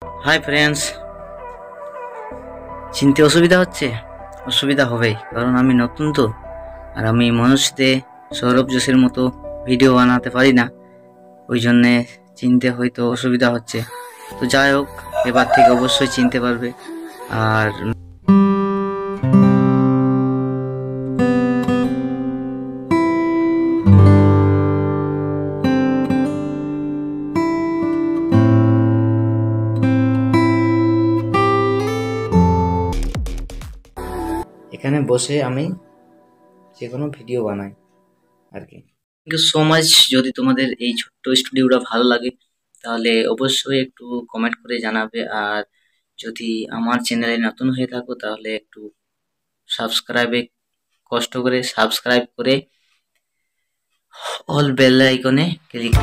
Hi friends, চিনতে অসুবিধা হচ্ছে? অসুবিধা হবেই, কারণ আমি নতুন তো। আর আমি মানুষতে সৌরভ জোশের মতো ভিডিও বানাতে পারি না, ওই জন্যে চিনতে হয়তো অসুবিধা হচ্ছে। তো যাই হোক, এবার থেকে অবশ্যই চিনতে পারবে। আর এখানে বসে আমি যে কোনো ভিডিও বানাই আর কি। Thank you so much. যদি তোমাদের এই ছোট্ট স্টুডিওটা ভালো লাগে তাহলে অবশ্যই একটু কমেন্ট করে জানাবে। আর যদি আমার চ্যানেলে নতুন হয়ে থাকো তাহলে একটু কষ্ট করে সাবস্ক্রাইব করে অল বেল আইকনে ক্লিক